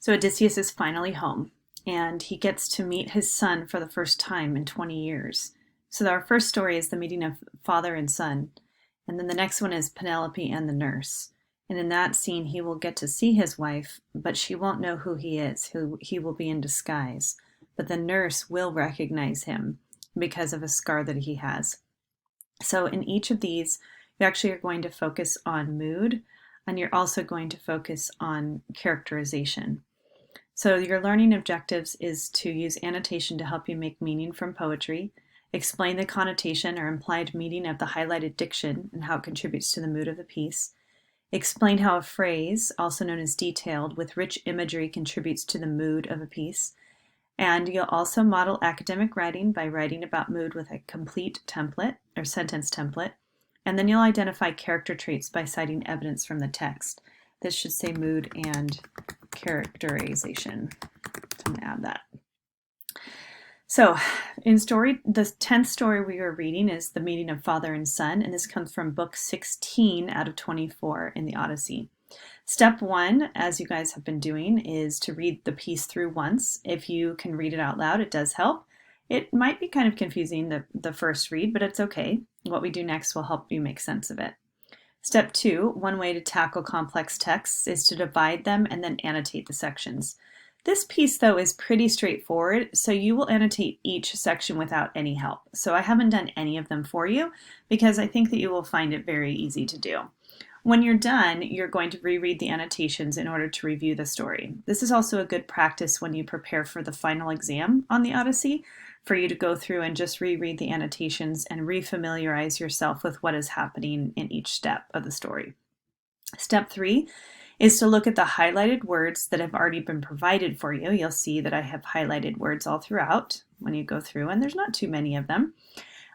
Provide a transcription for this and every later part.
So Odysseus is finally home, and he gets to meet his son for the first time in 20 years. So our first story is the meeting of father and son, and then the next one is Penelope and the nurse. And in that scene, he will get to see his wife, but she won't know who he is, who he will be in disguise. But the nurse will recognize him because of a scar that he has. So in each of these, you actually are going to focus on mood, and you're also going to focus on characterization. So your learning objectives is to use annotation to help you make meaning from poetry, explain the connotation or implied meaning of the highlighted diction and how it contributes to the mood of the piece, explain how a phrase, also known as detailed, with rich imagery contributes to the mood of a piece, and you'll also model academic writing by writing about mood with a complete template or sentence template, and then you'll identify character traits by citing evidence from the text. This should say mood and characterization. So I'm going to add that. So in story, the 10th story we are reading is The Meeting of Father and Son, and this comes from book 16 out of 24 in the Odyssey. Step 1, as you guys have been doing, is to read the piece through once. If you can read it out loud, it does help. It might be kind of confusing the first read, but it's okay. What we do next will help you make sense of it. Step 2, one way to tackle complex texts is to divide them and then annotate the sections. This piece, though, is pretty straightforward, so you will annotate each section without any help. So I haven't done any of them for you because I think that you will find it very easy to do. When you're done, you're going to reread the annotations in order to review the story. This is also a good practice when you prepare for the final exam on the Odyssey, for you to go through and just reread the annotations and refamiliarize yourself with what is happening in each step of the story. Step 3 is to look at the highlighted words that have already been provided for you. You'll see that I have highlighted words all throughout when you go through, and there's not too many of them.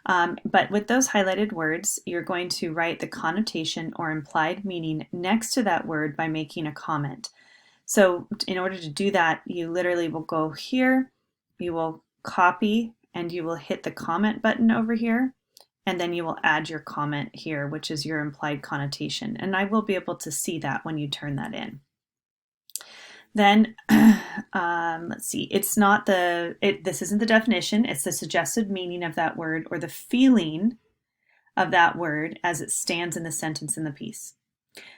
But with those highlighted words, you're going to write the connotation or implied meaning next to that word by making a comment. So in order to do that, you literally will go here, you will copy, and you will hit the comment button over here, and then you will add your comment here, which is your implied connotation. And I will be able to see that when you turn that in. Then, let's see, this isn't the definition, it's the suggested meaning of that word or the feeling of that word as it stands in the sentence in the piece.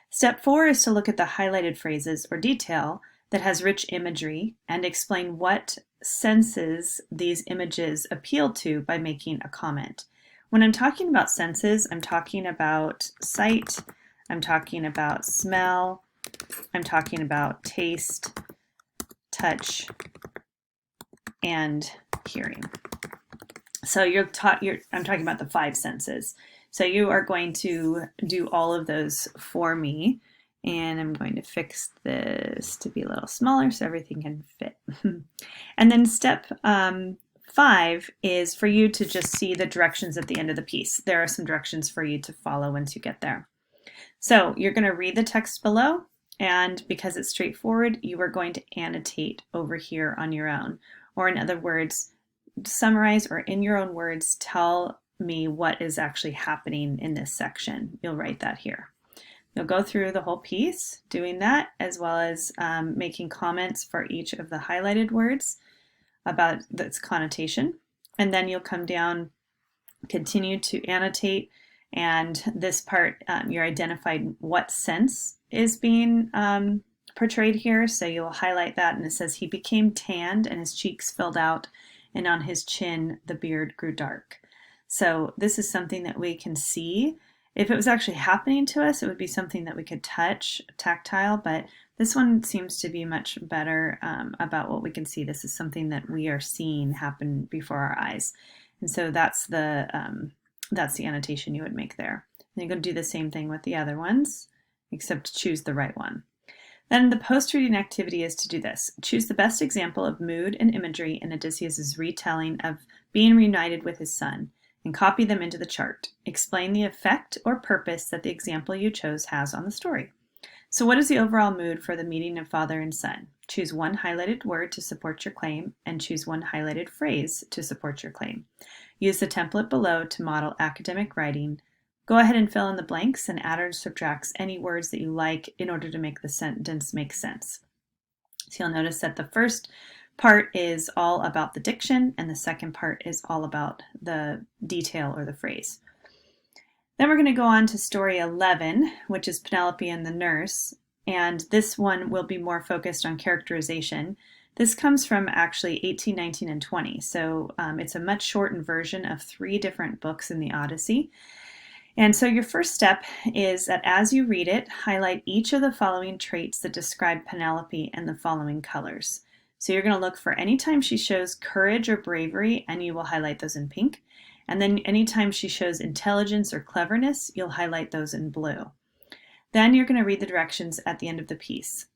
Step 4 is to look at the highlighted phrases or detail that has rich imagery and explain what senses these images appeal to by making a comment. When I'm talking about senses, I'm talking about sight, I'm talking about smell, I'm talking about taste, touch, and hearing. So I'm talking about the 5 senses. So you are going to do all of those for me, and I'm going to fix this to be a little smaller so everything can fit. And then step 5 is for you to just see the directions at the end of the piece. There are some directions for you to follow once you get there. So you're going to read the text below, and because it's straightforward, you are going to annotate over here on your own. Or in other words, summarize, or in your own words, tell me what is actually happening in this section. You'll write that here. You'll go through the whole piece doing that, as well as making comments for each of the highlighted words about its connotation. And then you'll come down, continue to annotate, and this part, you're identifying what sense is being portrayed here. So you'll highlight that, and it says, he became tanned and his cheeks filled out, and on his chin the beard grew dark. So this is something that we can see. If it was actually happening to us, it would be something that we could touch, tactile, but this one seems to be much better about what we can see. This is something that we are seeing happen before our eyes. And so that's the annotation you would make there. And you're going to do the same thing with the other ones, except choose the right one. Then the post-reading activity is to do this. Choose the best example of mood and imagery in Odysseus' retelling of being reunited with his son, and copy them into the chart. Explain the effect or purpose that the example you chose has on the story. So what is the overall mood for the meeting of father and son? Choose one highlighted word to support your claim, and choose one highlighted phrase to support your claim. Use the template below to model academic writing. Go ahead and fill in the blanks and add or subtract any words that you like in order to make the sentence make sense. So you'll notice that the first part is all about the diction, and the second part is all about the detail or the phrase. Then we're going to go on to story 11, which is Penelope and the Nurse, and this one will be more focused on characterization. This comes from actually 18, 19, and 20, so it's a much shortened version of 3 different books in the Odyssey. And so your first step is that as you read it, highlight each of the following traits that describe Penelope in the following colors. So you're going to look for any time she shows courage or bravery, and you will highlight those in pink. And then anytime she shows intelligence or cleverness, you'll highlight those in blue. Then you're going to read the directions at the end of the piece.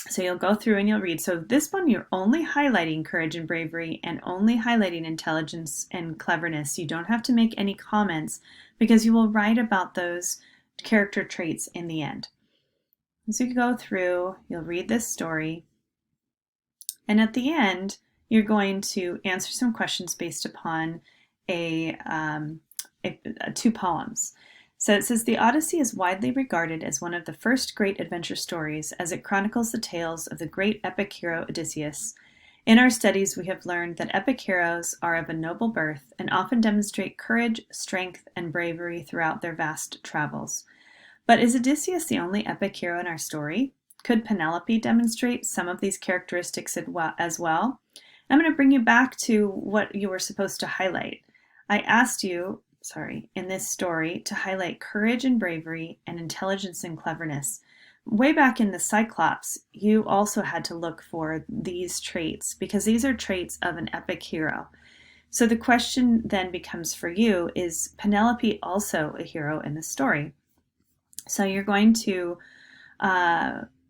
So you'll go through and you'll read. So this one, you're only highlighting courage and bravery and only highlighting intelligence and cleverness. You don't have to make any comments because you will write about those character traits in the end. As you go through, you'll read this story. And at the end, you're going to answer some questions based upon 2 poems. So it says, the Odyssey is widely regarded as one of the first great adventure stories as it chronicles the tales of the great epic hero Odysseus. In our studies, we have learned that epic heroes are of a noble birth and often demonstrate courage, strength, and bravery throughout their vast travels. But is Odysseus the only epic hero in our story? Could Penelope demonstrate some of these characteristics as well? I'm going to bring you back to what you were supposed to highlight. I asked you, in this story, to highlight courage and bravery and intelligence and cleverness. Way back in the Cyclops, you also had to look for these traits because these are traits of an epic hero. So the question then becomes for you, is Penelope also a hero in the story? So you're going to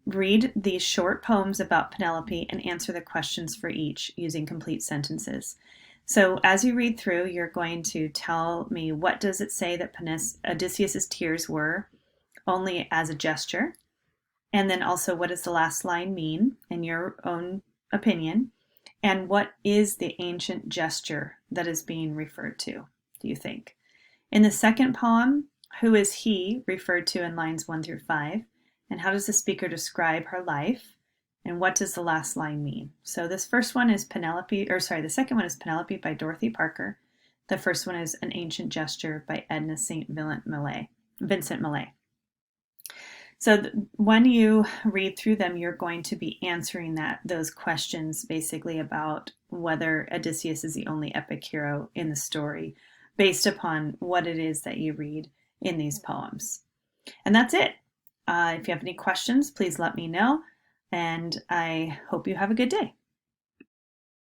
read these short poems about Penelope and answer the questions for each using complete sentences. So as you read through, you're going to tell me, what does it say that Odysseus's tears were only as a gesture? And then also, what does the last line mean in your own opinion? And what is the ancient gesture that is being referred to, do you think? In the second poem, who is he referred to in lines 1 through 5? And how does the speaker describe her life? And what does the last line mean? So this first one is the second one is Penelope by Dorothy Parker. The first one is An Ancient Gesture by Edna St. Vincent Millay. So when you read through them, you're going to be answering those questions basically about whether Odysseus is the only epic hero in the story based upon what it is that you read in these poems. And that's it. If you have any questions, please let me know. And I hope you have a good day.